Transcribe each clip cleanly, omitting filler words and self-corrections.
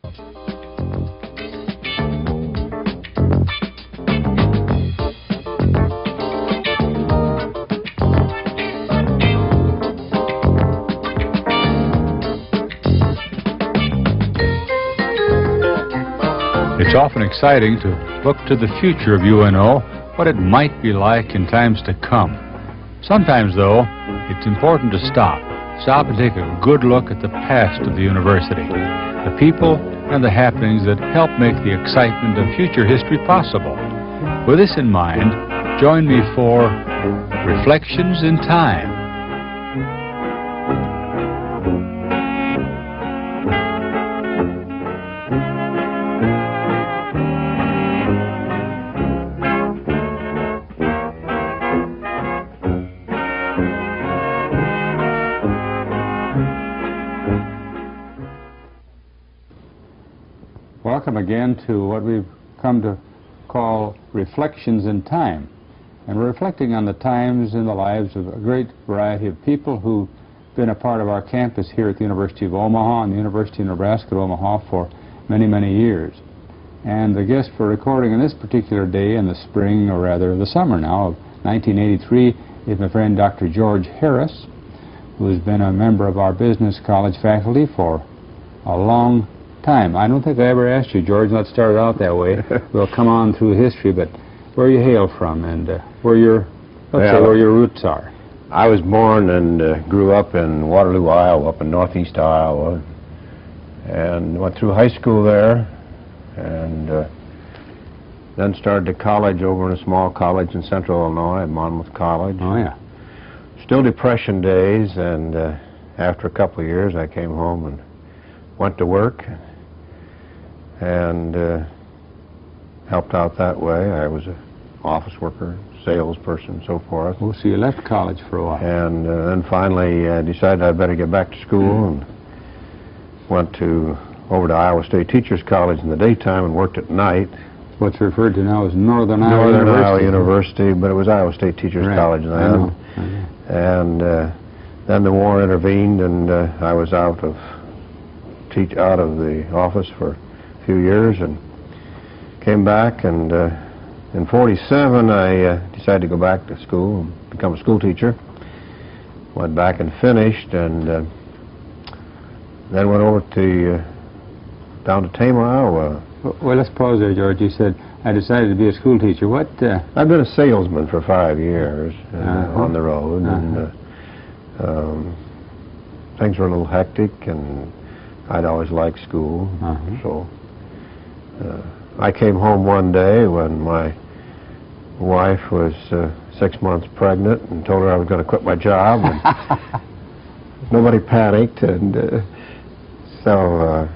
It's often exciting to look to the future of UNO, what it might be like in times to come. Sometimes, though, it's important to stop and take a good look at the past of the university, the people and the happenings that help make the excitement of future history possible. With this in mind, join me for Reflections in Time. Welcome again to what we've come to call Reflections in Time. And we're reflecting on the times in the lives of a great variety of people who've been a part of our campus here at the University of Omaha and the University of Nebraska at Omaha for many, many years. And the guest for recording on this particular day in the spring, or rather the summer now, of 1983 is my friend Dr. George Harris, who has been a member of our business college faculty for a long time. I don't think I ever asked you, George, not started out that way. We'll come on through history, but where you hail from and where your roots are. I was born and grew up in Waterloo, Iowa, up in northeast Iowa, and went through high school there, and then started to college over in a small college in central Illinois at Monmouth College. Oh, yeah. Still Depression days, and after a couple of years I came home and went to work and helped out that way. I was an office worker, salesperson, so forth. Oh, so you left college for a while. And then finally decided I'd better get back to school and went over to Iowa State Teachers College in the daytime and worked at night. What's referred to now as Northern Iowa University, but it was Iowa State Teachers College then. And then the war intervened, and I was out of the office for a few years and came back, and in '47 I decided to go back to school and become a school teacher. Went back and finished, and then went over down to Tama, Iowa. Well, let's pause there, George. You said, I decided to be a school teacher. What? I've been a salesman for 5 years on the road, and things were a little hectic, and I'd always liked school, so I came home one day when my wife was 6 months pregnant and told her I was going to quit my job. And nobody panicked, and so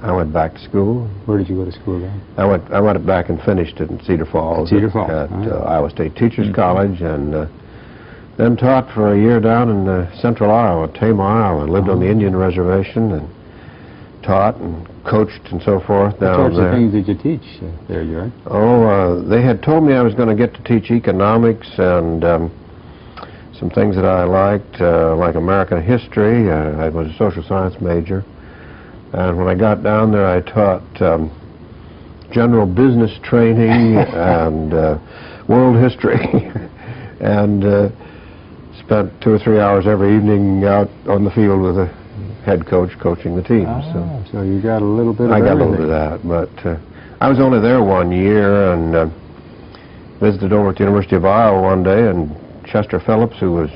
I went back to school. Where did you go to school then? I went back and finished it in Cedar Falls. Cedar Falls. At Iowa State Teachers College, and then taught for a year down in central Iowa, Tama, Iowa. Lived on the Indian reservation and taught and coached and so forth down there. What sorts of things did you teach there, George? Oh, they had told me I was going to get to teach economics and some things that I liked, like American history. I was a social science major. And when I got down there, I taught general business training and world history. And spent 2 or 3 hours every evening out on the field with a head coach coaching the team. So you got a little bit of I got everything. a little bit of that, but I was only there 1 year, and visited over at the University of Iowa one day, and Chester Phillips, who was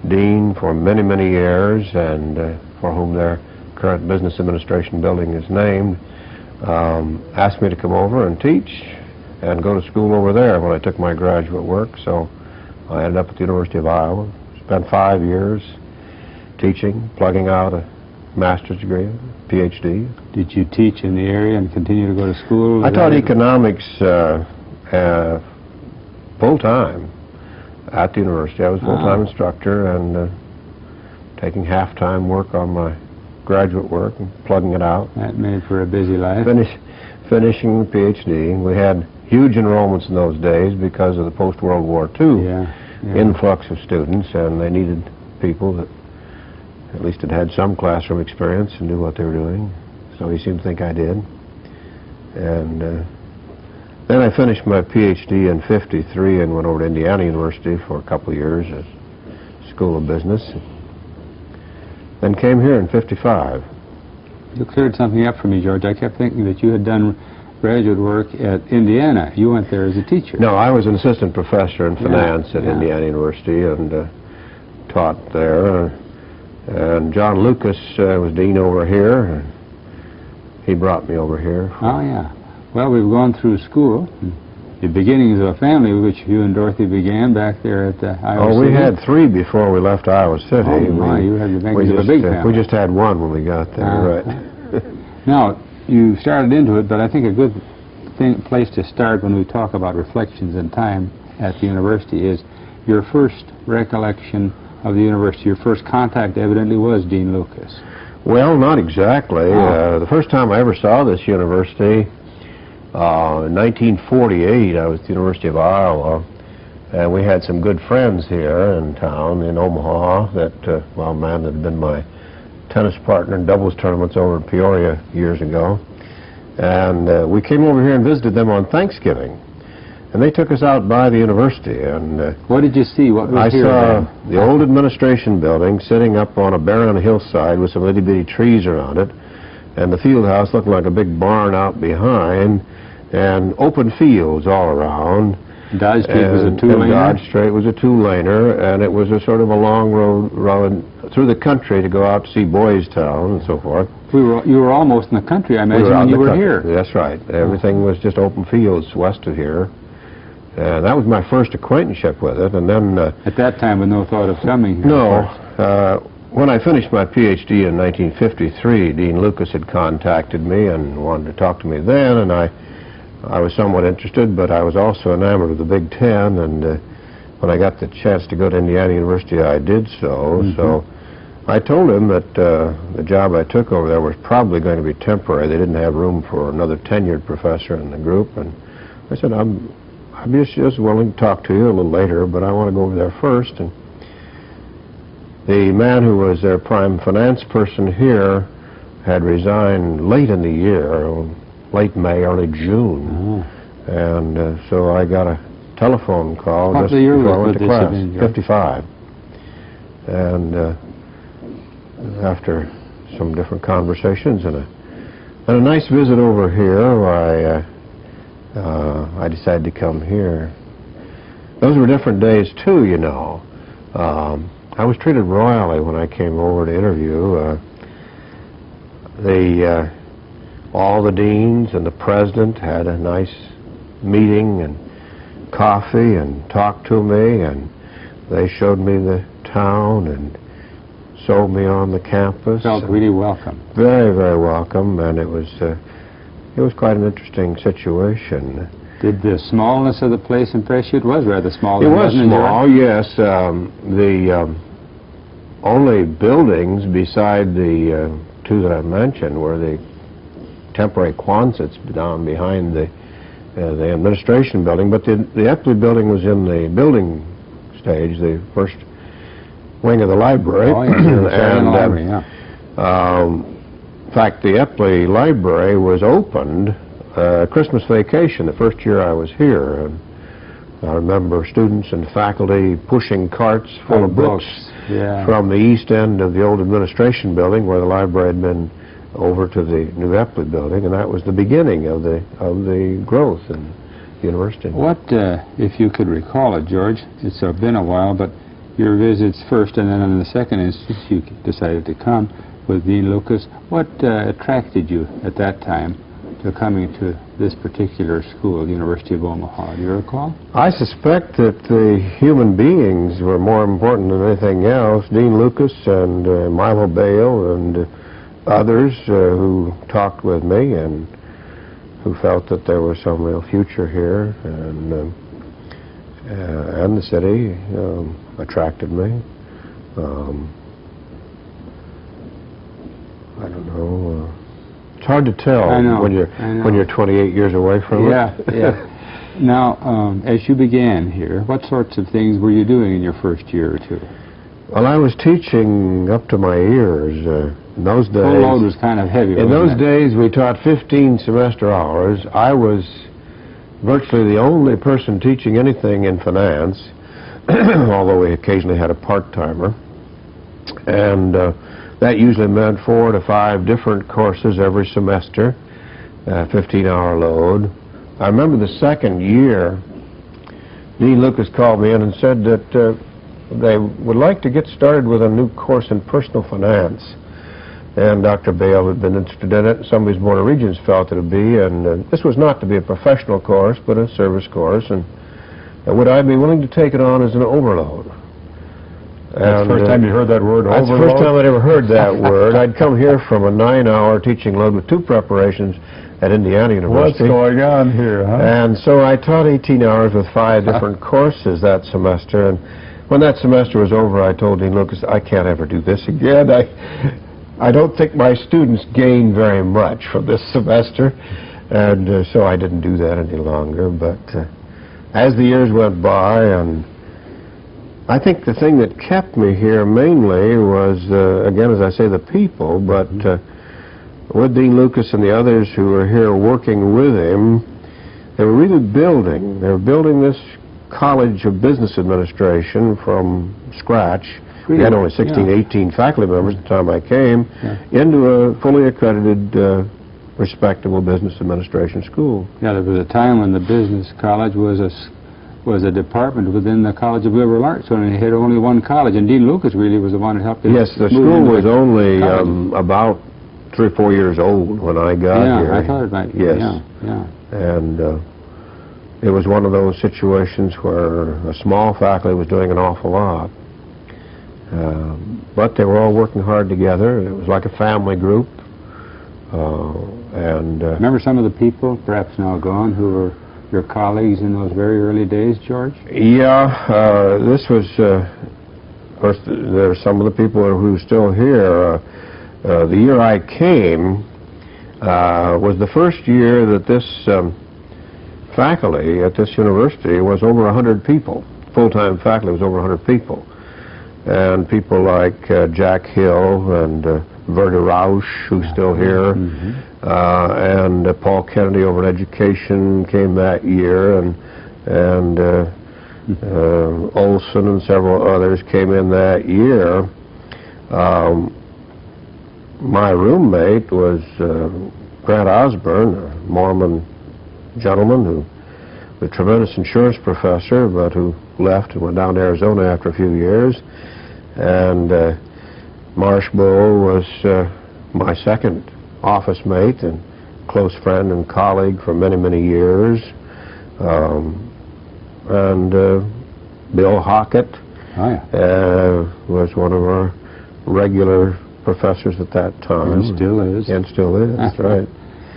dean for many, many years, and for whom their current business administration building is named, asked me to come over and teach and go to school over there when I took my graduate work. So I ended up at the University of Iowa, spent 5 years teaching, plugging out a master's degree, a PhD. Did you teach in the area and continue to go to school? I taught economics full-time at the university. I was a full-time instructor and taking half-time work on my graduate work and plugging it out. That made for a busy life. Finishing the PhD. We had huge enrollments in those days because of the post-World War II influx of students, and they needed people that at least had had some classroom experience and knew what they were doing. so he seemed to think I did. And then I finished my PhD in '53 and went over to Indiana University for a couple of years at School of Business. Then came here in '55. You cleared something up for me, George. I kept thinking that you had done graduate work at Indiana. You went there as a teacher. No, I was an assistant professor in finance at Indiana University and taught there. And John Lucas was dean over here. He brought me over here. Oh, yeah. Well, we've gone through school, the beginnings of a family, which you and Dorothy began back there at Iowa City. Oh, we had 3 before we left Iowa City. Oh, my, you had the beginnings of a big family. We just had 1 when we got there, right. Now, you started into it, but I think a good place to start when we talk about reflections in time at the university is your first recollection of the university. Your first contact evidently was Dean Lucas. Well, not exactly. The first time I ever saw this university, in 1948, I was at the University of Iowa, and we had some good friends here in town, in Omaha, that, well, man, that had been my tennis partner in doubles tournaments over in Peoria years ago. And we came over here and visited them on Thanksgiving. And they took us out by the university. And what did you see? What was I saw the old administration building sitting up on a barren hillside with some itty-bitty trees around it, and the field house looking like a big barn out behind, and open fields all around. Dodge Street was a two-laner? Dodge Street was a two-laner, and it was a sort of a long road through the country to go out to see Boys Town and so forth. You were almost in the country, I imagine, when you were here. That's right. Everything was just open fields west of here. And that was my first acquaintanceship with it. And then at that time, with no thought of coming here? No. When I finished my PhD in 1953, Dean Lucas had contacted me and wanted to talk to me then, and I was somewhat interested, but I was also enamored of the Big Ten, and when I got the chance to go to Indiana University, I did so. So I told him that the job I took over there was probably going to be temporary. They didn't have room for another tenured professor in the group, and I said, I'd be just willing to talk to you a little later, but I want to go over there first. And the man who was their prime finance person here had resigned late in the year, late May, early June. And so I got a telephone call just before I went to class, 55. And after some different conversations and a nice visit over here, I decided to come here. Those were different days too, you know. I was treated royally when I came over to interview. All the deans and the president had a nice meeting and coffee and talked to me, and they showed me the town and showed me on the campus. Felt really welcome. Very, very welcome, and it was quite an interesting situation. Did the smallness of the place impress you? It was rather small. It was small, yes. The only buildings beside the 2 that I mentioned were the temporary Quonsets down behind the administration building, but the Epley building was in the building stage, the first wing of the library. Oh, yeah, the library, yeah. In fact, the Epley Library was opened Christmas vacation, the first year I was here. And I remember students and faculty pushing carts full of books from the east end of the old administration building where the library had been over to the new Epley building, and that was the beginning of the growth in the university. What, if you could recall it, George, it's been a while, but your visits first and then in the second instance you decided to come with Dean Lucas. What attracted you at that time to coming to this particular school, the University of Omaha? Do you recall? I suspect that the human beings were more important than anything else. Dean Lucas and Mabel L and others who talked with me and who felt that there was some real future here, and the city attracted me. I don't know. It's hard to tell when you're 28 years away from it. Yeah. Now, as you began here, what sorts of things were you doing in your first year or two? Well, I was teaching up to my ears in those days. Full load was kind of heavy. In those days, we taught 15 semester hours. I was virtually the only person teaching anything in finance, although we occasionally had a part-timer. And that usually meant 4 to 5 different courses every semester, 15-hour load. I remember the second year, Dean Lucas called me in and said that they would like to get started with a new course in personal finance. And Dr. Bale had been interested in it, and some of his Board of Regents felt it would be, and this was not to be a professional course, but a service course, and would I be willing to take it on as an overload? That's the first time you heard that word, overload? That's the first time I'd ever heard that word. I'd come here from a 9-hour teaching load with 2 preparations at Indiana University. What's going on here, huh? And so I taught 18 hours with 5 different courses that semester, and when that semester was over, I told Dean Lucas, I can't ever do this again. I don't think my students gain very much from this semester, and so I didn't do that any longer. But as the years went by, and I think the thing that kept me here mainly was, again, as I say, the people, but with Dean Lucas and the others who were here working with him, they were really building. They were building this College of Business Administration from scratch. We had only 16, 18 faculty members at the time I came, into a fully accredited, respectable business administration school. Yeah, there was a time when the business college was a department within the College of Liberal Arts, when it had only one college, and Dean Lucas really was the one that helped it. Yes, the school was only about 3 or 4 years old when I got here. Yeah, I thought it might be. Yes. Yeah. And it was one of those situations where a small faculty was doing an awful lot. But they were all working hard together. It was like a family group. Remember some of the people, perhaps now gone, who were your colleagues in those very early days, George? Yeah, this was, of course, there are some of the people who are still here. The year I came was the first year that this faculty at this university was over 100 people. Full-time faculty was over 100 people. And people like Jack Hill and Verda Rausch, who's still here, and Paul Kennedy over in education came that year, and Olson and several others came in that year. My roommate was Grant Osborne, a Mormon gentleman who was a tremendous insurance professor, but who left and went down to Arizona after a few years. And Marshbull was my second office mate and close friend and colleague for many, many years. And Bill Hockett was one of our regular professors at that time. And still is. And still is, that's right.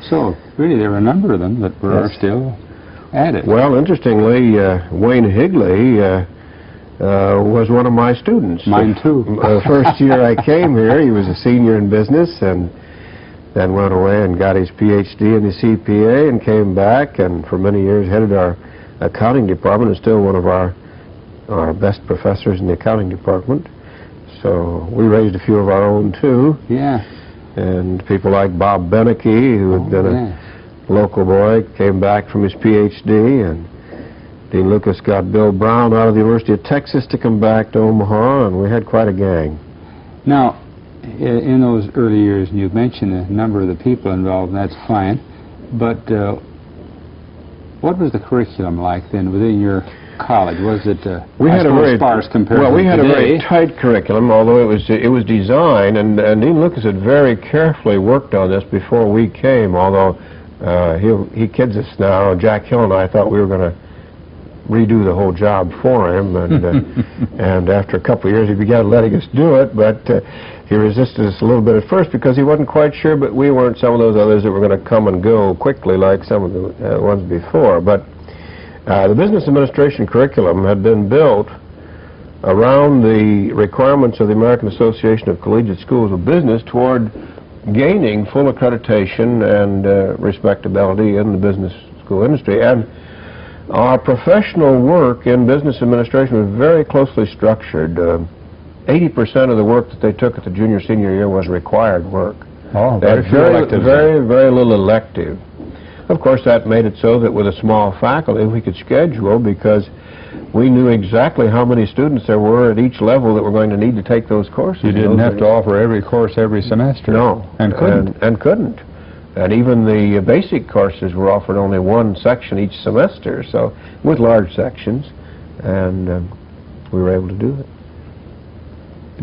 So, really, there were a number of them that were still at it. Well, interestingly, Wayne Higley was one of my students. Mine, too. The first year I came here, he was a senior in business, and then went away and got his Ph.D. in the CPA and came back, and for many years headed our accounting department, and still one of our best professors in the accounting department. So we raised a few of our own, too. Yeah. And people like Bob Beneke, who had been a local boy, came back from his Ph.D., and Dean Lucas got Bill Brown out of the University of Texas to come back to Omaha, and we had quite a gang. Now, in those early years, and you've mentioned a number of the people involved, and that's fine, but what was the curriculum like then within your college? Was it we had a very sparse compared to well, we had today? a very tight curriculum, although it was designed, and Dean Lucas had very carefully worked on this before we came, although he kids us now. Jack Hill and I thought we were going to redo the whole job for him, and and after a couple of years he began letting us do it, but he resisted us a little bit at first because he wasn't quite sure, but we weren't some of those others that were going to come and go quickly like some of the ones before. But the business administration curriculum had been built around the requirements of the American Association of Collegiate Schools of Business toward gaining full accreditation and respectability in the business school industry. And our professional work in business administration was very closely structured. 80% of the work that they took at the junior-senior year was required work. Oh, Very, very little elective. Of course, that made it so that with a small faculty, we could schedule because we knew exactly how many students there were at each level that were going to need to take those courses. You didn't have to offer every course every semester. No. And couldn't. And couldn't. And even the basic courses were offered only one section each semester, so with large sections, and we were able to do it.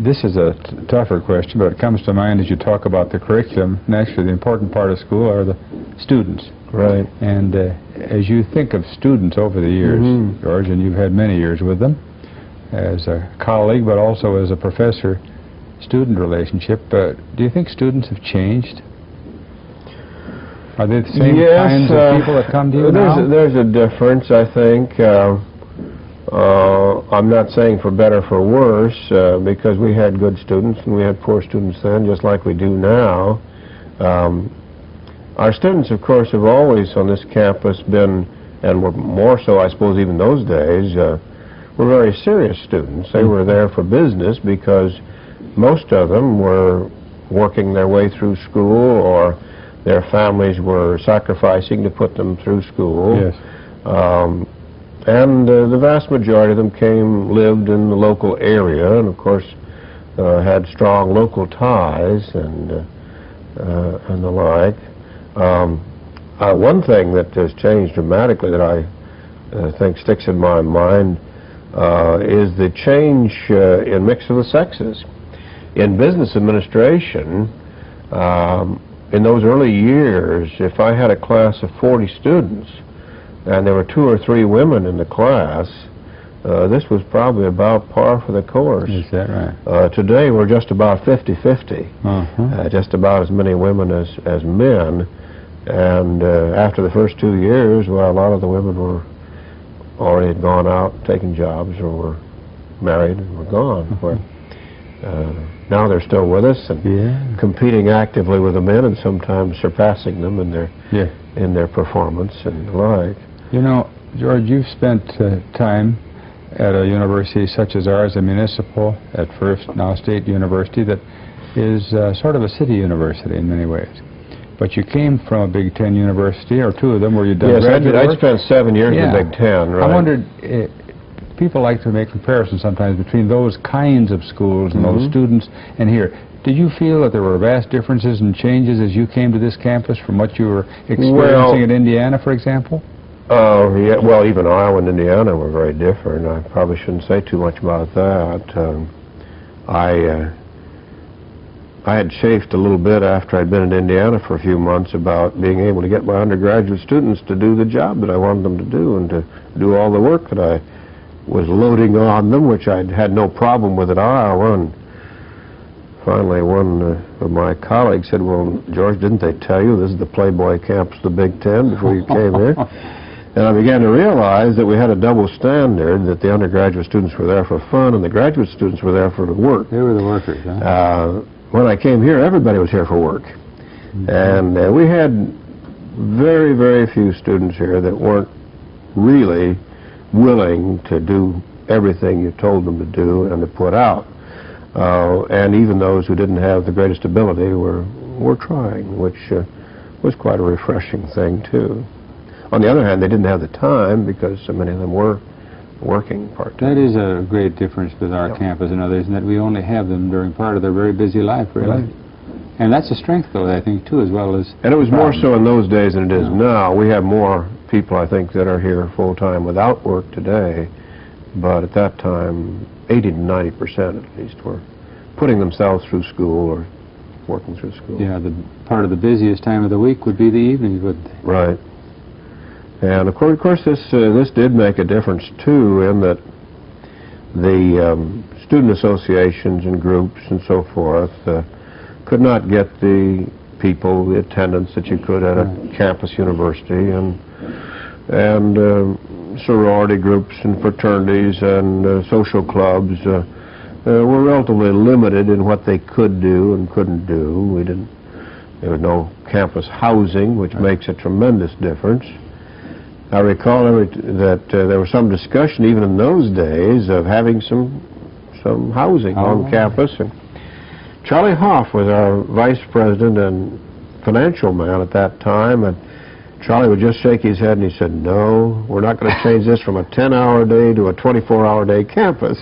This is a tougher question, but it comes to mind as you talk about the curriculum. Naturally, the important part of school are the students. Right. And as you think of students over the years, George, and you've had many years with them, as a colleague, but also as a professor-student relationship, do you think students have changed? Are they the same kinds of people that come to you now? There's a difference, I think. I'm not saying for better or for worse, because we had good students and we had poor students then, just like we do now. Our students, of course, have always on this campus been, and were more so, I suppose, even those days, were very serious students. They were there for business because most of them were working their way through school, or their families were sacrificing to put them through school. Yes. And the vast majority of them lived in the local area, and of course had strong local ties and the like. One thing that has changed dramatically that I think sticks in my mind is the change in mix of the sexes. In business administration, in those early years, if I had a class of 40 students and there were 2 or 3 women in the class, this was probably about par for the course. Is that right? Today we're just about 50-50, just about as many women as men. And after the first 2 years, well, a lot of the women were already had gone out, taking jobs, or were married and were gone. Where, now they're still with us and competing actively with the men, and sometimes surpassing them in their performance and the like. You know, George, you've spent time at a university such as ours, a municipal, at first, now state university, that is sort of a city university in many ways. But you came from a Big Ten university, or 2 of them, where you'd done graduate work. I spent 7 years in the Big Ten, right? I wondered, people like to make comparisons sometimes between those kinds of schools and those students and here. Did you feel that there were vast differences and changes as you came to this campus from what you were experiencing in Indiana, for example? Yeah, well, even Iowa and Indiana were very different. I probably shouldn't say too much about that. I had chafed a little bit after I'd been in Indiana for a few months about being able to get my undergraduate students to do the job that I wanted them to do, and to do all the work that I was loading on them, which I'd had no problem with at Iowa. And finally, one of my colleagues said, "Well, George, didn't they tell you this is the Playboy campus of the Big Ten before you came here?" And I began to realize that we had a double standard, that the undergraduate students were there for fun and the graduate students were there for the work. They were the workers, huh? When I came here, everybody was here for work. And we had very, very few students here that weren't really willing to do everything you told them to do and to put out. And even those who didn't have the greatest ability were trying, which was quite a refreshing thing, too. On the other hand, they didn't have the time because so many of them were working part-time. That is a great difference with our campus and others, in that we only have them during part of their very busy life, really. Right. And that's a strength, though, I think, too, as well as... And it was more so in those days than it is now. We have more people, I think, that are here full-time without work today, but at that time, 80 to 90% at least were putting themselves through school or working through school. Yeah, the part of the busiest time of the week would be the evenings, wouldn't they? Right. And of course this did make a difference too, in that the student associations and groups and so forth could not get the people, the attendance that you could at a campus university, and sorority groups and fraternities and social clubs were relatively limited in what they could do and couldn't do. There was no campus housing, which makes a tremendous difference. I recall that there was some discussion even in those days of having some some housing on campus. And Charlie Hoff was our vice president and financial man at that time, and Charlie would just shake his head and he said, "No, we're not going to change this from a 10-hour day to a 24-hour day campus."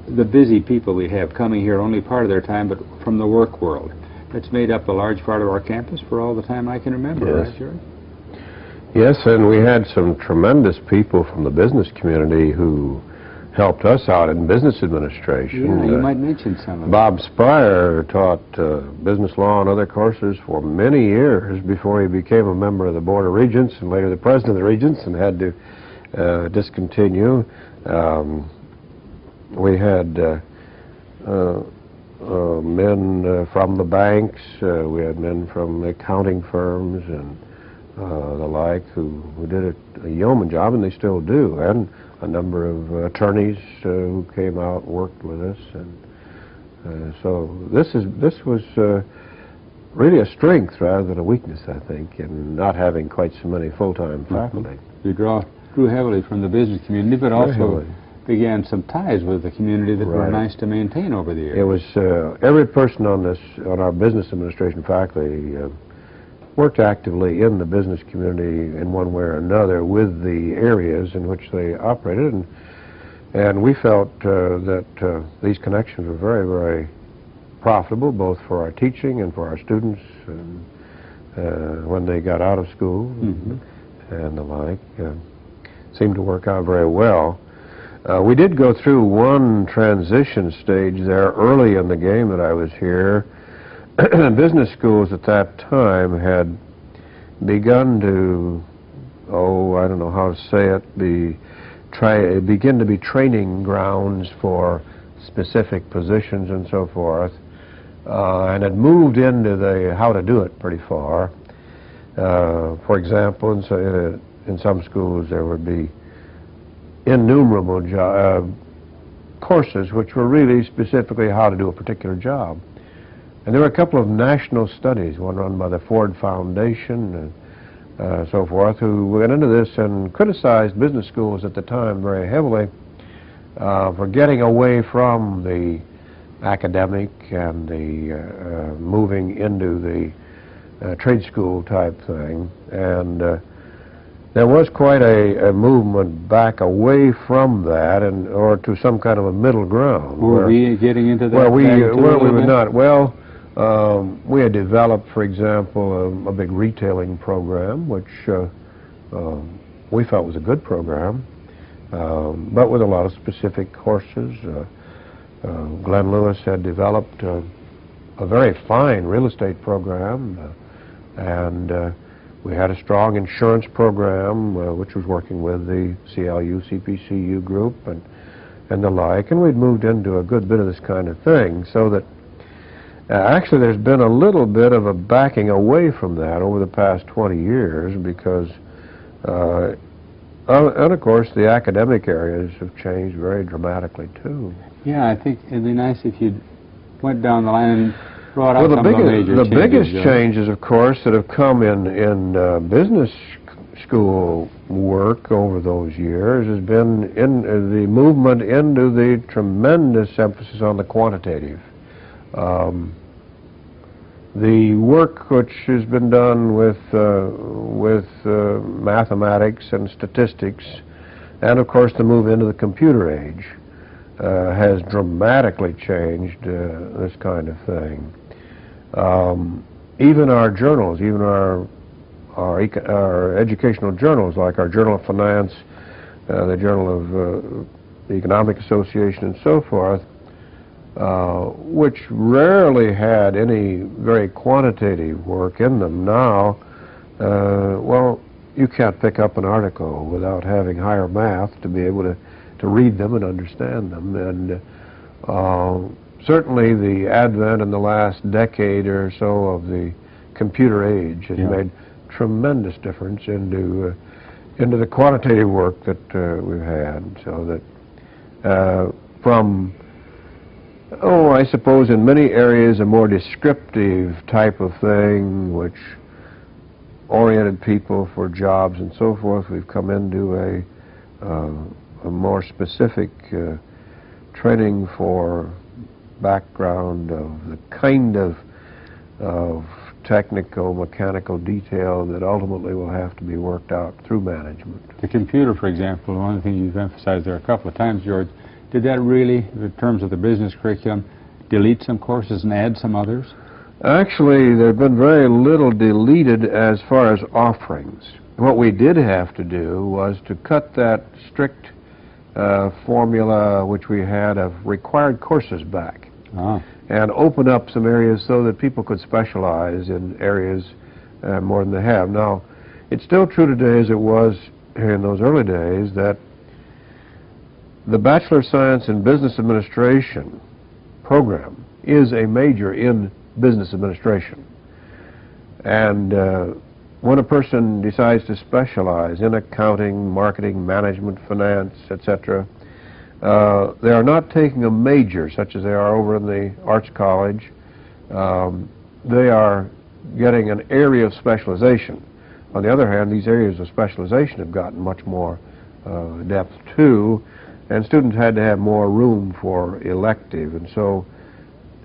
The busy people we have coming here only part of their time, but from the work world. That's made up a large part of our campus for all the time I can remember, yes. Right, George? Yes, and we had some tremendous people from the business community who helped us out in business administration. Yeah, you might mention some of them. Bob Spryer taught business law and other courses for many years before he became a member of the Board of Regents and later the president of the Regents and had to discontinue. We had men from the banks, we had men from accounting firms and the like who did a yeoman job, and they still do, and a number of attorneys who came out and worked with us, and so this was really a strength rather than a weakness, I think, in not having quite so many full-time faculty. You drew heavily from the business community, but also began some ties with the community that were nice to maintain over the years. It was every person on our business administration faculty worked actively in the business community in one way or another with the areas in which they operated, and we felt that these connections were very, very profitable, both for our teaching and for our students when they got out of school and the like. Seemed to work out very well. We did go through one transition stage there early in the game that I was here. Business schools at that time had begun to, I don't know how to say it, begin to be training grounds for specific positions and so forth, and had moved into the how to do it pretty far. For example, in some schools there would be innumerable courses which were really specifically how to do a particular job. And there were a couple of national studies, one run by the Ford Foundation and so forth, who went into this and criticized business schools at the time very heavily for getting away from the academic and the moving into the trade school type thing. And there was quite a movement back away from that, or to some kind of a middle ground. Were we getting into that? Well, we were not. Well, we had developed, for example, a big retailing program, which we felt was a good program, but with a lot of specific courses. Glenn Lewis had developed a very fine real estate program, and we had a strong insurance program, which was working with the CLU, CPCU group, and the like, and we'd moved into a good bit of this kind of thing, so that actually there's been a little bit of a backing away from that over the past 20 years because, and of course, the academic areas have changed very dramatically too. Yeah, I think it'd be nice if you went down the line and brought out some of the major changes. The biggest changes, of course, that have come in business school work over those years has been in the movement into the tremendous emphasis on the quantitative. The work which has been done with mathematics and statistics, and of course the move into the computer age, has dramatically changed this kind of thing. Even our journals, even our educational journals, like our Journal of Finance, the Journal of the Economic Association, and so forth, which rarely had any very quantitative work in them now, well, you can't pick up an article without having higher math to be able to read them and understand them. And certainly the advent in the last decade or so of the computer age has made tremendous difference into the quantitative work that we've had, so that from I suppose in many areas a more descriptive type of thing which oriented people for jobs and so forth, we've come into a more specific training for background of the kind of technical, mechanical detail that ultimately will have to be worked out through management. The computer, for example, one of the things you've emphasized there a couple of times, George, did that really, in terms of the business curriculum, delete some courses and add some others? Actually, there have been very little deleted as far as offerings. What we did have to do was to cut that strict formula which we had of required courses back. And open up some areas so that people could specialize in areas more than they have. Now, it's still true today as it was in those early days that the Bachelor of Science in Business Administration program is a major in business administration. And when a person decides to specialize in accounting, marketing, management, finance, etc., they are not taking a major such as they are over in the Arts College. They are getting an area of specialization. On the other hand, these areas of specialization have gotten much more depth too, and students had to have more room for elective. And so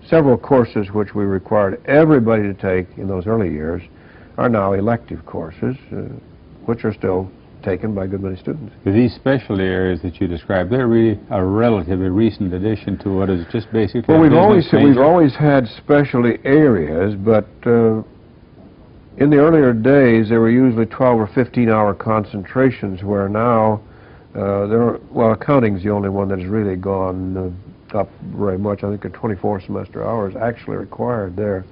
several courses which we required everybody to take in those early years are now elective courses, which are still taken by a good many students. These specialty areas that you described, they're really a relatively recent addition to what is just basically well, we've always had specialty areas, but in the earlier days they were usually 12 or 15-hour concentrations, where now well, accounting's the only one that has really gone up very much. I think 24 semester hours actually required there.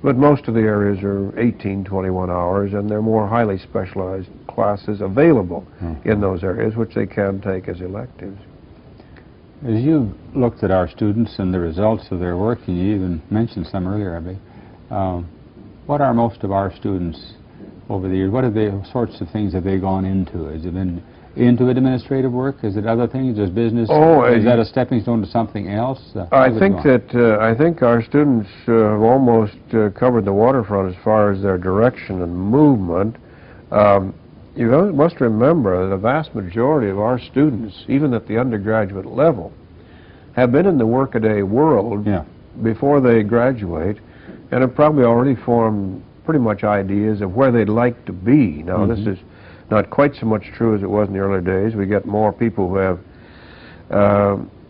But most of the areas are 18, 21 hours, and they're more highly specialized classes available in those areas, which they can take as electives. As you've looked at our students and the results of their work, and you even mentioned some earlier, I believe, what are most of our students over the years? What are the sorts of things have they gone into? Has it been into administrative work? Is it other things? Is business? Is that a stepping stone to something else? I think our students have almost covered the waterfront as far as their direction and movement. You must remember that the vast majority of our students, even at the undergraduate level, have been in the workaday world before they graduate, and have probably already formed pretty much ideas of where they'd like to be. Now, this is not quite so much true as it was in the early days. We get more people who have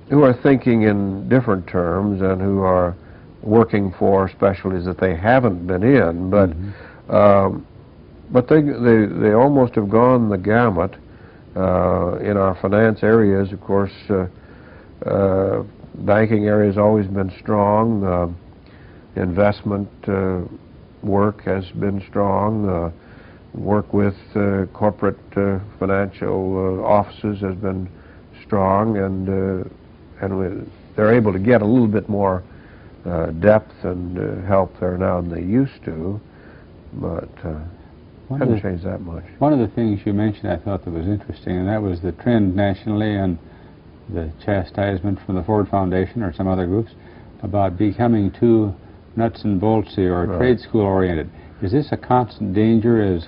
who are thinking in different terms and who are working for specialties that they haven't been in, but they almost have gone the gamut. In our finance areas, of course, banking area has always been strong. Investment work has been strong. Work with corporate financial offices has been strong, and they're able to get a little bit more depth and help there now than they used to, but haven't changed that much. One of the things you mentioned I thought that was interesting, and that was the trend nationally and the chastisement from the Ford Foundation or some other groups about becoming too nuts and boltsy or trade school oriented. Is this a constant danger as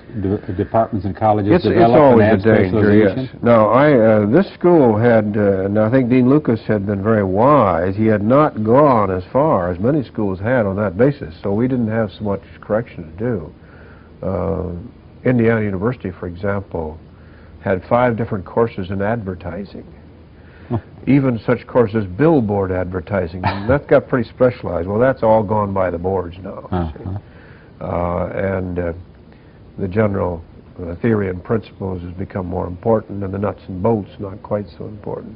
departments and colleges develop and add specialization? Yes. No, this school had, and I think Dean Lucas had been very wise. He had not gone as far as many schools had on that basis, so we didn't have so much correction to do. Indiana University, for example, had 5 different courses in advertising. Even such courses, billboard advertising. That got pretty specialized. Well, that's all gone by the boards now. And the general theory and principles has become more important, and the nuts and bolts not quite so important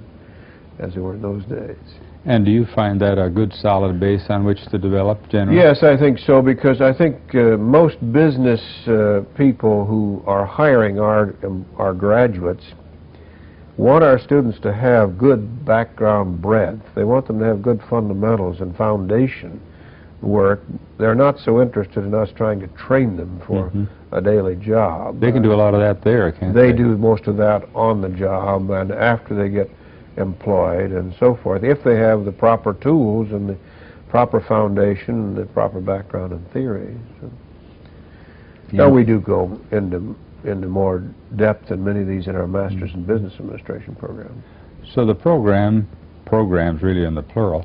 as they were in those days. And do you find that a good solid base on which to develop generally? Yes, I think so, because I think most business people who are hiring our graduates want our students to have good background breadth. They want them to have good fundamentals and foundation work. They're not so interested in us trying to train them for a daily job. They can do a lot of that there, can't they? They do most of that on the job and after they get employed and so forth, if they have the proper tools and the proper foundation and the proper background and theory. So, now we do go into more depth in many of these in our Masters in Business Administration program. So the program programs, really in the plural,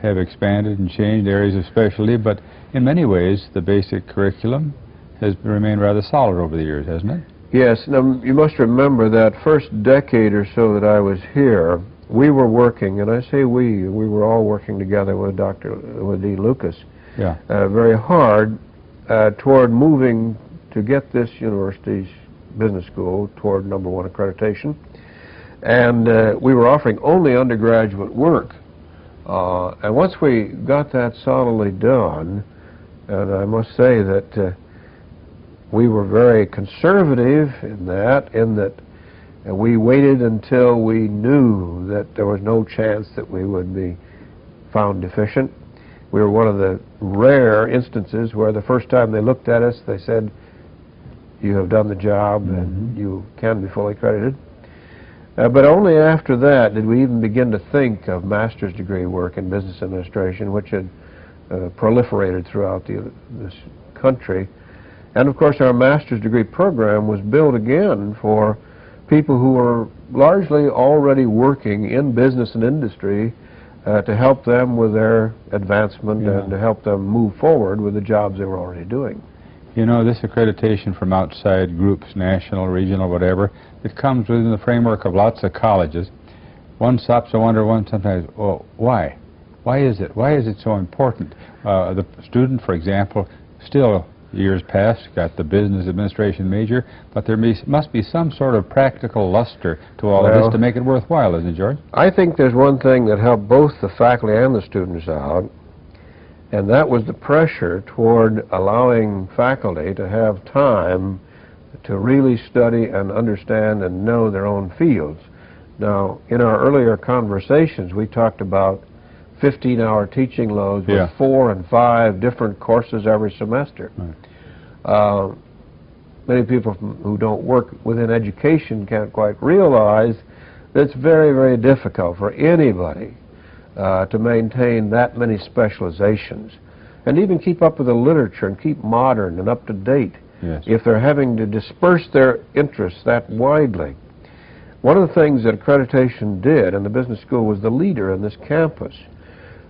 have expanded and changed areas of specialty, but in many ways the basic curriculum has remained rather solid over the years, hasn't it? Yes. Now, you must remember that first decade or so that I was here, we were working, and I say we were all working together with Dean Lucas, yeah, very hard toward moving to get this university's business school toward #1 accreditation. And we were offering only undergraduate work. And once we got that solidly done, and I must say that we were very conservative in that we waited until we knew that there was no chance that we would be found deficient. We were one of the rare instances where the first time they looked at us, they said, "You have done the job and you can be fully accredited." But only after that did we even begin to think of master's degree work in business administration, which had proliferated throughout this country. And of course our master's degree program was built again for people who were largely already working in business and industry to help them with their advancement and to help them move forward with the jobs they were already doing. You know, this accreditation from outside groups, national, regional, whatever, it comes within the framework of lots of colleges. One stops to wonder sometimes, well, why? Why is it? Why is it so important? The student, for example, still years past got the business administration major, but there must be some sort of practical luster to all of this to make it worthwhile, isn't it, George? I think there's one thing that helped both the faculty and the students out, and that was the pressure toward allowing faculty to have time to really study and understand and know their own fields. Now, in our earlier conversations, we talked about 15-hour teaching loads with 4 and 5 different courses every semester. Right. Many people who don't work within education can't quite realize that it's very, very difficult for anybody to maintain that many specializations and even keep up with the literature and keep modern and up to date if they're having to disperse their interests that widely. One of the things that accreditation did, and the business school was the leader in this campus,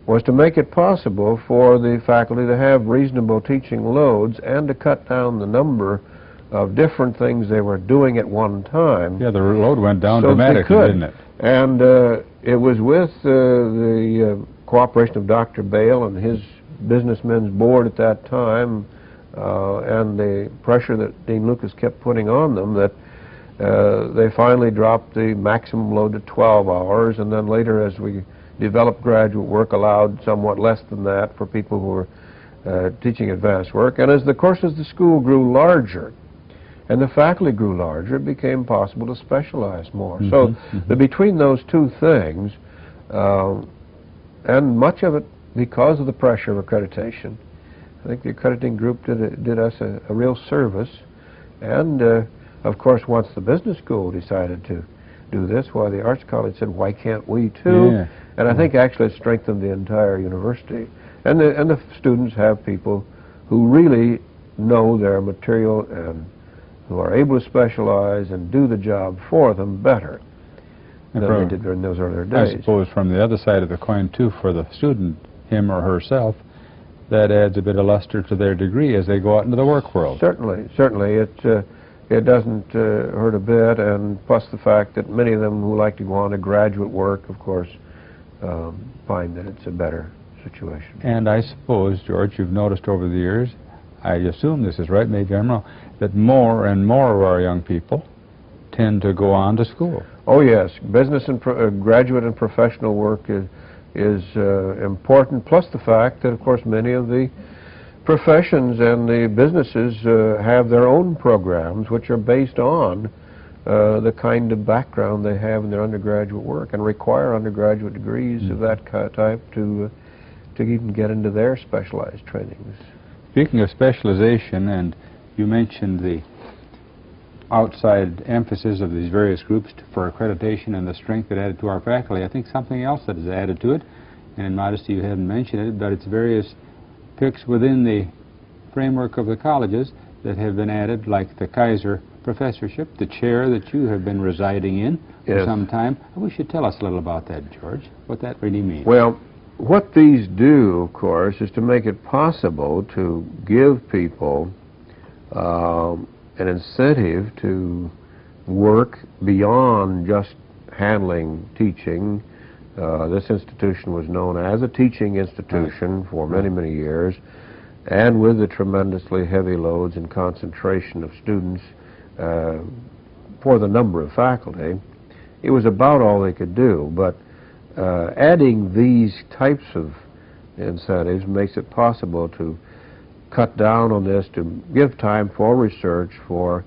was to make it possible for the faculty to have reasonable teaching loads and to cut down the number of different things they were doing at one time. Yeah, the load went down dramatically, didn't it? And it was with the cooperation of Dr. Bale and his businessmen's board at that time and the pressure that Dean Lucas kept putting on them that they finally dropped the maximum load to 12 hours, and then later as we developed graduate work allowed somewhat less than that for people who were teaching advanced work. And as the courses of the school grew larger and the faculty grew larger, it became possible to specialize more. So between those two things, and much of it because of the pressure of accreditation, I think the accrediting group did us a real service. And of course, once the business school decided to do this, why the Arts College said, why can't we too? And I think actually it strengthened the entire university. And the students have people who really know their material and who are able to specialize and do the job for them better than they did during those earlier days. I suppose from the other side of the coin too, for the student, him or herself, that adds a bit of luster to their degree as they go out into the work world. Certainly, certainly. It doesn't hurt a bit, and plus the fact that many of them who like to go on to graduate work, of course, find that it's a better situation. And I suppose, George, you've noticed over the years, I assume this is right, maybe I'm wrong, that more and more of our young people tend to go on to school. Oh yes, business and graduate and professional work is important, plus the fact that, of course, many of the professions and the businesses have their own programs which are based on the kind of background they have in their undergraduate work and require undergraduate degrees of that type to even get into their specialized trainings. Speaking of specialization, and you mentioned the outside emphasis of these various groups for accreditation and the strength it added to our faculty, I think something else that has added to it, and in modesty you haven't mentioned it, but it's various picks within the framework of the colleges that have been added, like the Kaiser professorship, the chair that you have been residing in for some time. I wish you'd tell us a little about that, George, what that really means. Well, what these do, of course, is to make it possible to give people an incentive to work beyond just handling teaching. This institution was known as a teaching institution for many, many years, and with the tremendously heavy loads and concentration of students for the number of faculty, it was about all they could do. But adding these types of incentives makes it possible to cut down on this, to give time for research, for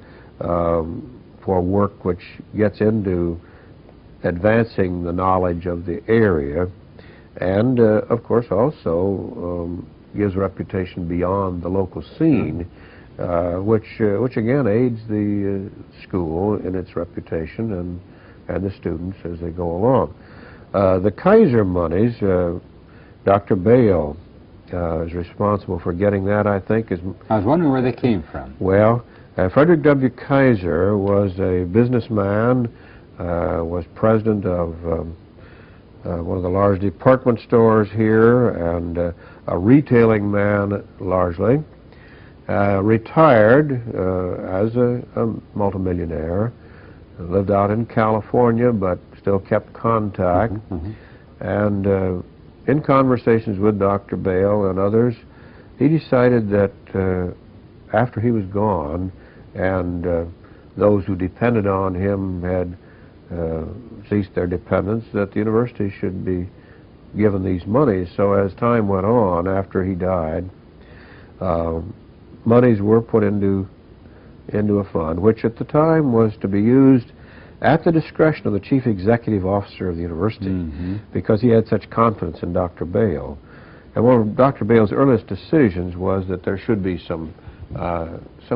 work which gets into advancing the knowledge of the area, and of course also gives reputation beyond the local scene, which again aids the school in its reputation and the students as they go along. The Kaiser monies, Dr. Bale is responsible for getting that, I think. I was wondering where they came from. Well, Frederick W. Kaiser was a businessman, was president of one of the large department stores here, and a retailing man largely. Retired as a multimillionaire, lived out in California but still kept contact. And in conversations with Dr. Bale and others, he decided that after he was gone and those who depended on him had ceased their dependence, that the university should be given these monies. So as time went on, after he died, monies were put into a fund, which at the time was to be used at the discretion of the chief executive officer of the university, because he had such confidence in Dr. Bale. And one of Dr. Bale's earliest decisions was that there should be some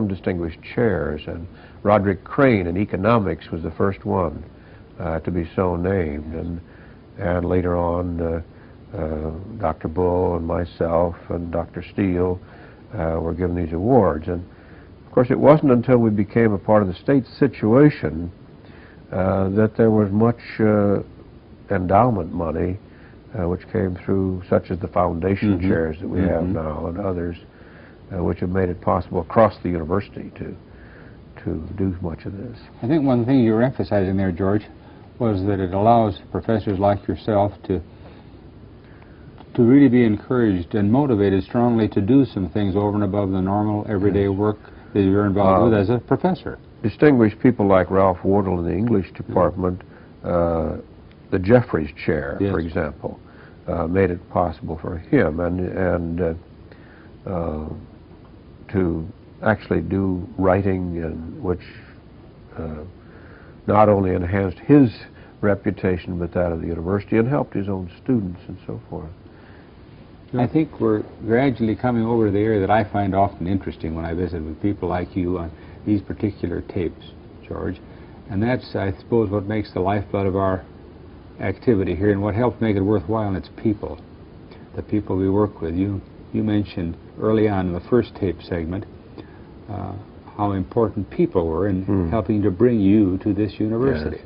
distinguished chairs, and Roderick Crane in economics was the first one to be so named, and later on Dr. Bull and myself and Dr. Steele were given these awards. And of course it wasn't until we became a part of the state situation that there was much endowment money which came through, such as the foundation chairs that we have now and others, which have made it possible across the university to do much of this. I think one thing you were emphasizing there, George, was that it allows professors like yourself to really be encouraged and motivated strongly to do some things over and above the normal everyday work that you're involved with as a professor. Distinguished people like Ralph Wardle in the English department, the Jeffries Chair, for example, made it possible for him and to actually do writing, and which not only enhanced his reputation but that of the university, and helped his own students and so forth. I think we're gradually coming over to the area that I find often interesting when I visit with people like you on these particular tapes, George. And that's, I suppose, what makes the lifeblood of our activity here, and what helps make it worthwhile, and it's people. The people we work with. You mentioned early on in the first tape segment how important people were in helping to bring you to this university.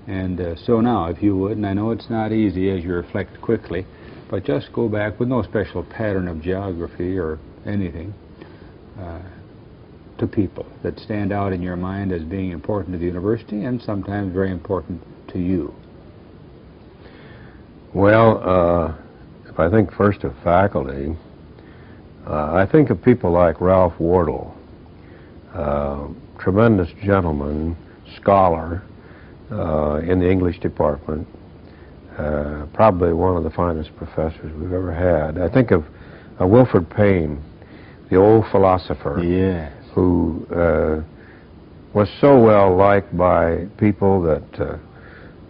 And so now, if you would, and I know it's not easy as you reflect quickly, but just go back with no special pattern of geography or anything to people that stand out in your mind as being important to the university and sometimes very important to you. Well, if I think first of faculty, I think of people like Ralph Wardle, tremendous gentleman, scholar in the English department, probably one of the finest professors we've ever had. I think of Wilfred Payne, the old philosopher, who was so well liked by people that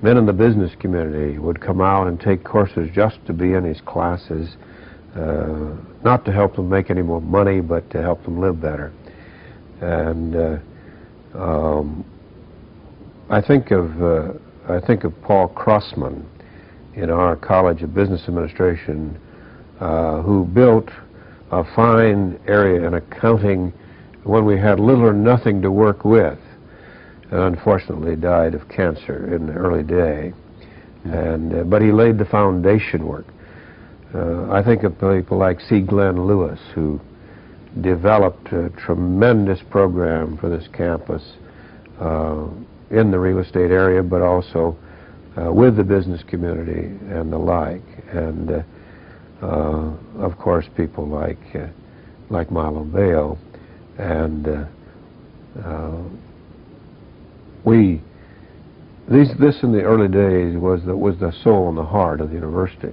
men in the business community would come out and take courses just to be in his classes, not to help them make any more money, but to help them live better. And I think of Paul Crossman in our College of Business Administration, who built a fine area in accounting when we had little or nothing to work with. and unfortunately died of cancer in the early day. But he laid the foundation work. I think of people like C. Glenn Lewis, who developed a tremendous program for this campus in the real estate area, but also with the business community and the like. And of course, people like Mabel L. And this in the early days was the soul and the heart of the university.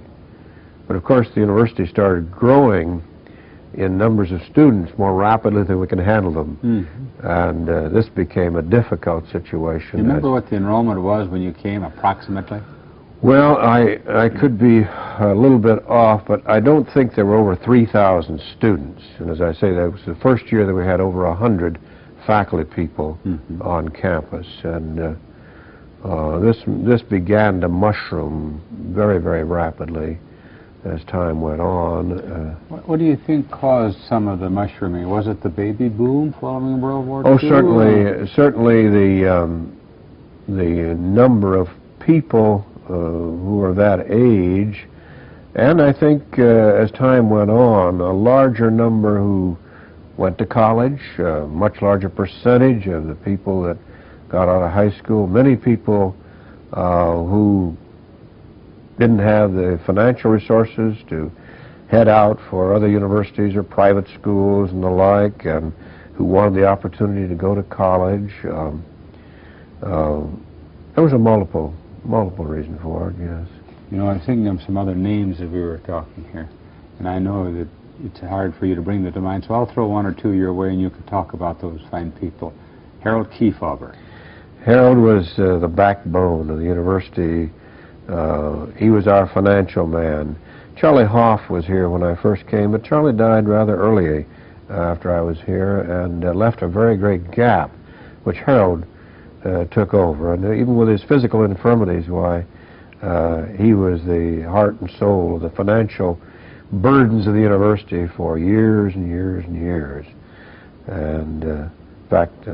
But of course, the university started growing in numbers of students more rapidly than we can handle them. Mm-hmm. And this became a difficult situation. Do you remember what the enrollment was when you came, approximately? Well, I could be a little bit off, but I don't think there were over 3,000 students. And as I say, that was the first year that we had over 100 faculty people mm-hmm. on campus. And this began to mushroom very, very rapidly as time went on. What do you think caused some of the mushrooming? Was it the baby boom following World War II? Oh, certainly the number of people who were that age, and I think as time went on, a larger number who went to college, a much larger percentage of the people that got out of high school, many people who didn't have the financial resources to head out for other universities or private schools and the like, and who wanted the opportunity to go to college. There was a multiple reason for it, yes. You know, I'm thinking of some other names as we were talking here, and I know that it's hard for you to bring them to mind, so I'll throw one or two your way and you can talk about those fine people. Harold Kefauver. Harold was the backbone of the university. He was our financial man. Charlie Hoff was here when I first came, but Charlie died rather early after I was here and left a very great gap, which Harold took over. And even with his physical infirmities, why, he was the heart and soul of the financial burdens of the university for years and years and years. And in fact,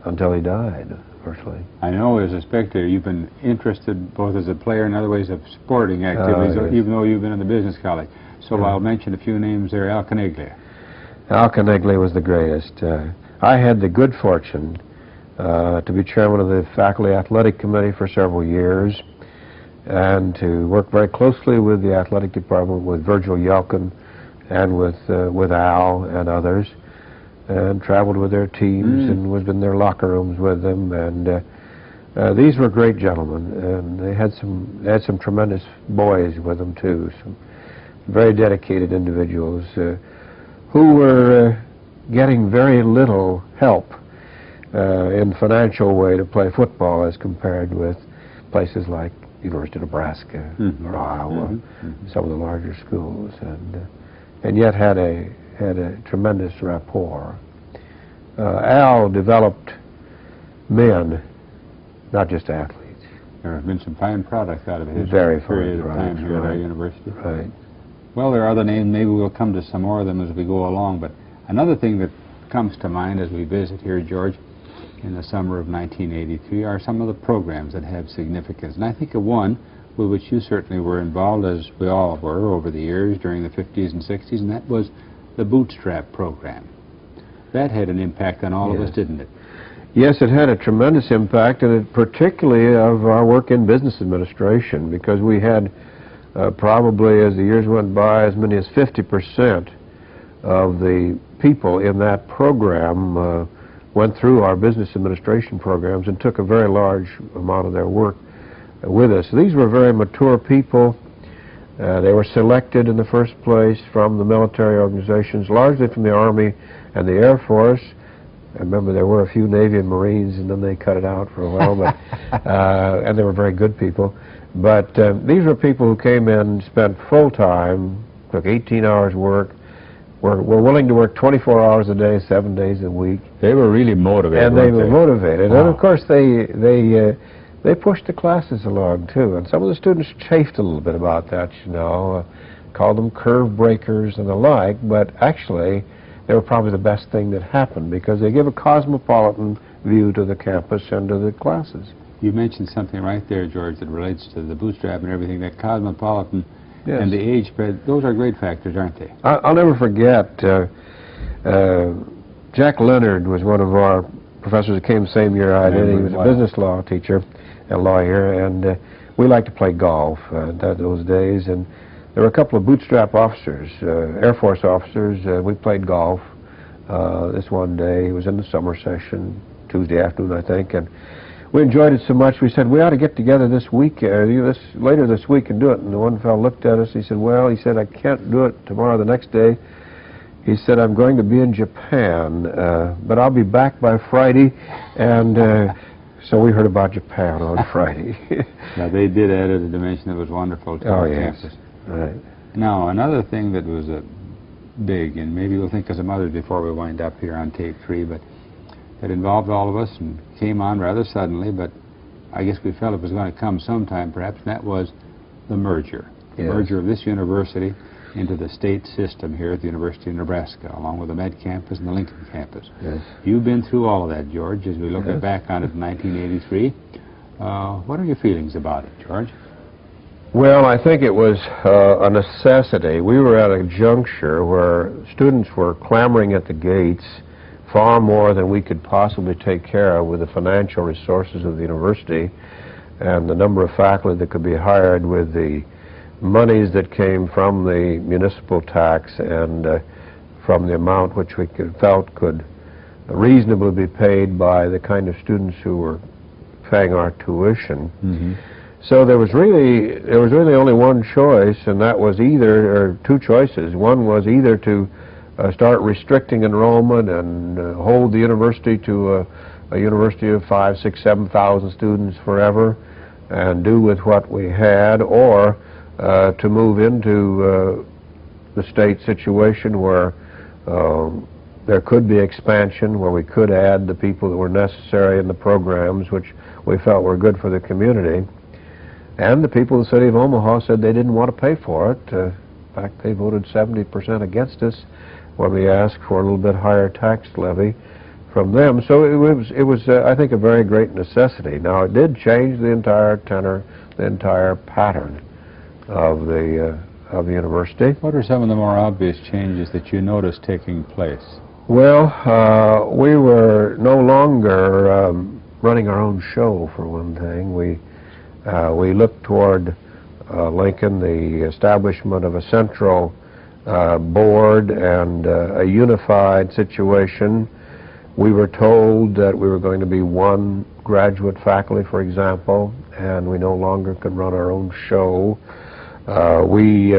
until he died, virtually. I know as a spectator you've been interested both as a player and other ways of sporting activities, yes. Even though you've been in the business college. So I'll mention a few names there. Al Caniglia. Al Caniglia was the greatest. I had the good fortune to be chairman of the faculty athletic committee for several years and to work very closely with the athletic department, with Virgil Yelkin and with Al and others, and traveled with their teams and was in their locker rooms with them. And these were great gentlemen, and they had some tremendous boys with them too, some very dedicated individuals who were getting very little help in financial way to play football as compared with places like University of Nebraska or Iowa, some of the larger schools, and yet had a tremendous rapport. Al developed men, not just athletes. There have been some fine products out of his very period fine of time here at our university. Right. Well, there are other names. Maybe we'll come to some more of them as we go along. But another thing that comes to mind as we visit here, George, in the summer of 1983, are some of the programs that have significance. And I think of one with which you certainly were involved, as we all were over the years during the 50s and 60s, and that was the Bootstrap program. That had an impact on all of us, didn't it? Yes, it had a tremendous impact, and it particularly of our work in business administration, because we had probably, as the years went by, as many as 50% of the people in that program went through our business administration programs and took a very large amount of their work with us. These were very mature people. They were selected in the first place from the military organizations, largely from the Army and the Air Force. I remember there were a few Navy and Marines, and then they cut it out for a while, but, and they were very good people. But these were people who came in, spent full time, took 18 hours work, were willing to work 24 hours a day, 7 days a week. They were really motivated. And they were motivated. Wow. And of course they pushed the classes along too. And some of the students chafed a little bit about that, you know, called them curve breakers and the like, but actually they were probably the best thing that happened because they give a cosmopolitan view to the campus and to the classes. You mentioned something right there, George, that relates to the bootstrap and everything, that cosmopolitan and the age spread. Those are great factors, aren't they? I'll never forget, Jack Leonard was one of our professors that came the same year I did. He was a business law teacher, a lawyer, and we liked to play golf those days. And there were a couple of bootstrap officers, Air Force officers. We played golf this one day. It was in the summer session, Tuesday afternoon, I think, and we enjoyed it so much we said we ought to get together this week, later this week, and do it. And the one fellow looked at us. He said, "Well," he said, "I can't do it tomorrow, the next day." He said, "I'm going to be in Japan, but I'll be back by Friday." And so we heard about Japan on Friday. Yeah, they did add a dimension that was wonderful to our campus. Right. Now, another thing that was big, and maybe we'll think of some others before we wind up here on tape 3, but it involved all of us and came on rather suddenly, but I guess we felt it was going to come sometime perhaps, and that was the merger. The merger of this university into the state system here at the University of Nebraska, along with the Med campus and the Lincoln campus. Yes. You've been through all of that, George, as we look back on it in 1983. What are your feelings about it, George? Well, I think it was a necessity. We were at a juncture where students were clamoring at the gates far more than we could possibly take care of with the financial resources of the university and the number of faculty that could be hired with the monies that came from the municipal tax and from the amount which we felt could reasonably be paid by the kind of students who were paying our tuition. So there was really only one choice, and that was or two choices. One was either to start restricting enrollment and hold the university to a university of 5,000, 6,000, 7,000 students forever and do with what we had, or to move into the state situation where there could be expansion, where we could add the people that were necessary in the programs which we felt were good for the community. And the people of the city of Omaha said they didn't want to pay for it. In fact, they voted 70% against us when we asked for a little bit higher tax levy from them. So it was I think, a very great necessity. Now, it did change the entire tenor, the entire pattern of the university. What are some of the more obvious changes that you noticed taking place? Well, we were no longer running our own show, for one thing. We looked toward Lincoln, the establishment of a central board and a unified situation. We were told that we were going to be one graduate faculty, for example, and we no longer could run our own show. We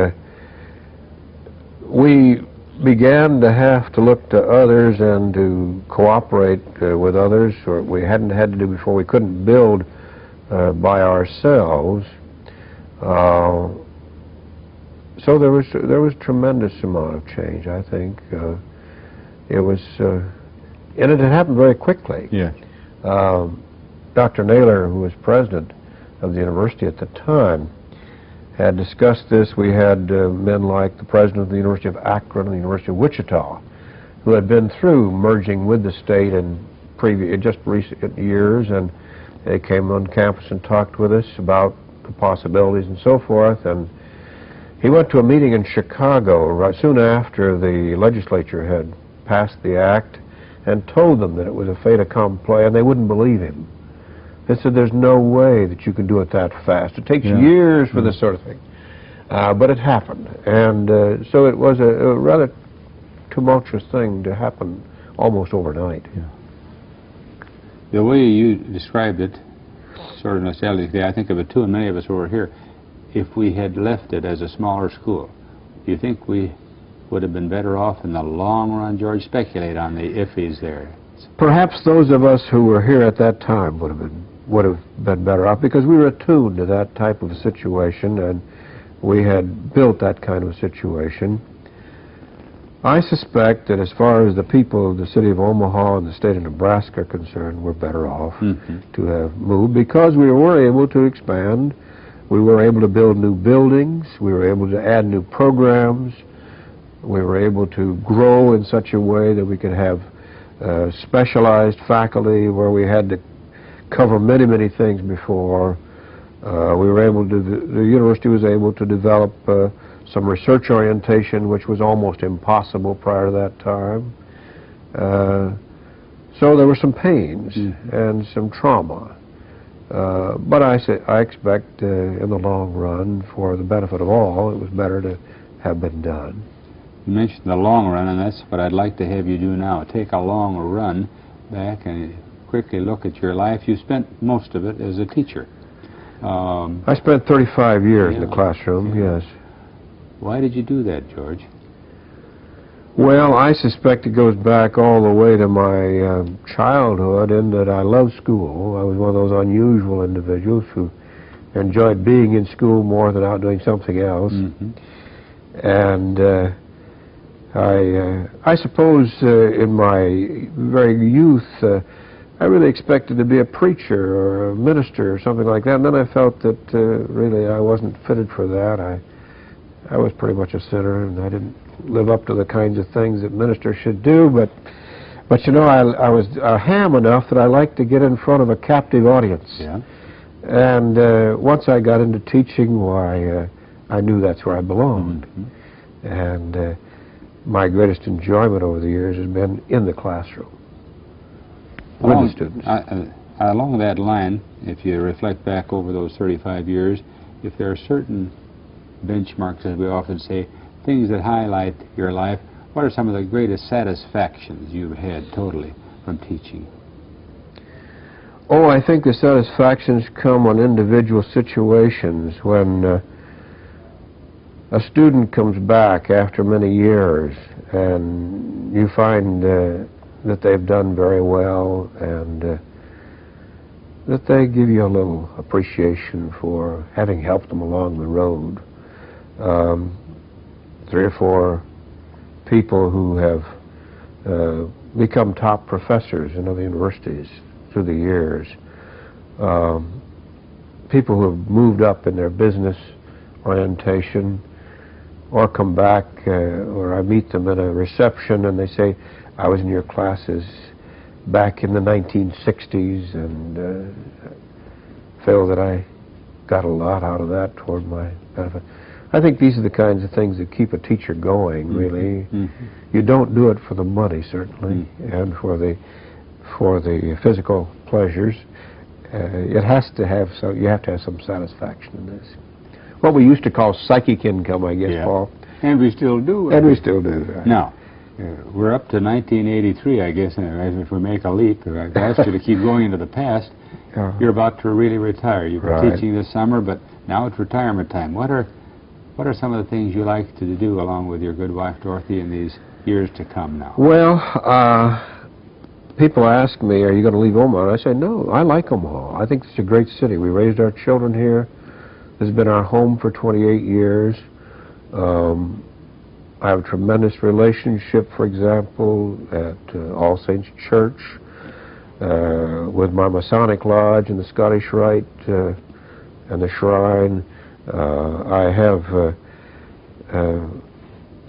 began to have to look to others and to cooperate with others, or we hadn't had to do before. We couldn't build by ourselves. So there was tremendous amount of change, I think. It was, and it had happened very quickly. Yeah. Dr. Naylor, who was president of the university at the time, had discussed this. We had men like the president of the University of Akron and the University of Wichita, who had been through merging with the state in just recent years, and they came on campus and talked with us about the possibilities and so forth. And he went to a meeting in Chicago soon after the legislature had passed the act and told them that it was a fait accompli, and they wouldn't believe him. They said, "There's no way that you can do it that fast. It takes years for this sort of thing." But it happened. And so it was a rather tumultuous thing to happen almost overnight. Yeah. The way you described it, sort of nostalgically, I think of it too, and many of us who were here, if we had left it as a smaller school, do you think we would have been better off in the long run? George, speculate on the iffies there. Perhaps those of us who were here at that time would have been better off, because we were attuned to that type of a situation, and we had built that kind of a situation. I suspect that as far as the people of the city of Omaha and the state of Nebraska are concerned, we're better off to have moved, because we were able to expand. We were able to build new buildings. We were able to add new programs. We were able to grow in such a way that we could have specialized faculty where we had to cover many, many things before. We were able to, the university was able to develop some research orientation, which was almost impossible prior to that time. So there were some pains and some trauma. But I expect in the long run, for the benefit of all, it was better to have been done. You mentioned the long run, and that's what I'd like to have you do now. Take a long run back and quickly look at your life. You spent most of it as a teacher. I spent 35 years in the classroom, yes. Why did you do that, George? Well, I suspect it goes back all the way to my childhood, in that I loved school. I was one of those unusual individuals who enjoyed being in school more than out doing something else. And I suppose in my very youth, I really expected to be a preacher or a minister or something like that, and then I felt that really I wasn't fitted for that. I was pretty much a sinner, and I didn't live up to the kinds of things that ministers should do, but you know, I was ham enough that I liked to get in front of a captive audience. Yeah. And once I got into teaching, why, I knew that's where I belonged. And my greatest enjoyment over the years has been in the classroom with the students. Along that line, if you reflect back over those 35 years, if there are certain benchmarks, as we often say, things that highlight your life, what are some of the greatest satisfactions you've had totally from teaching? Oh, I think the satisfactions come on individual situations when a student comes back after many years and you find that they've done very well, and that they give you a little appreciation for having helped them along the road. 3 or 4 people who have become top professors in other universities through the years. People who have moved up in their business orientation, or come back, or I meet them at a reception and they say, I was in your classes back in the 1960s and feel that I got a lot out of that toward my benefit. I think these are the kinds of things that keep a teacher going, really. You don't do it for the money, certainly, and for the physical pleasures. It has to have you have to have some satisfaction in this. What we used to call psychic income, I guess, Paul. And we still do. And we still do. Right. Now, we're up to 1983, I guess, and if we make a leap, I've asked you to keep going into the past. You're about to really retire. You've been teaching this summer, but now it's retirement time. What are some of the things you like to do along with your good wife, Dorothy, in these years to come now? Well, people ask me, are you going to leave Omaha? And I say, no, I like Omaha. I think it's a great city. We raised our children here. This has been our home for 28 years. I have a tremendous relationship, for example, at All Saints Church with my Masonic Lodge and the Scottish Rite and the Shrine. I have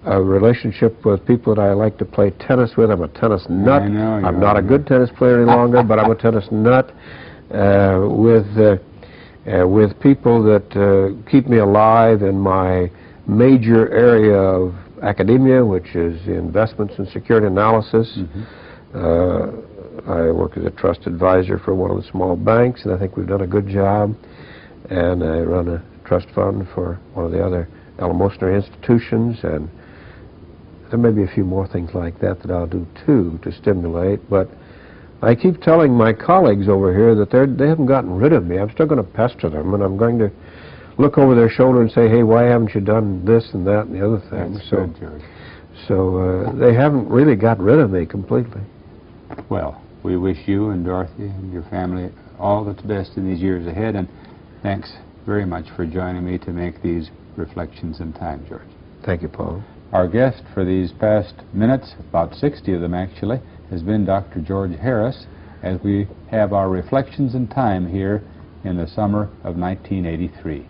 a relationship with people that I like to play tennis with. I'm a tennis nut. I'm not a good tennis player any longer, but I'm a tennis nut. With people that keep me alive in my major area of academia, which is investments and security analysis. I work as a trust advisor for one of the small banks, and I think we've done a good job. And I run a trust fund for one of the other eleemosynary institutions, and there may be a few more things like that that I'll do too to stimulate. But I keep telling my colleagues over here that they haven't gotten rid of me. I'm still going to pester them, and I'm going to look over their shoulder and say, hey, why haven't you done this and that and the other thing? That's good, George. So they haven't really got rid of me completely. Well, we wish you and Dorothy and your family all that's best in these years ahead, and thanks very much for joining me to make these reflections in time, George. Thank you, Paul. Our guest for these past minutes, about 60 of them actually, has been Dr. George Harris, as we have our reflections in time here in the summer of 1983.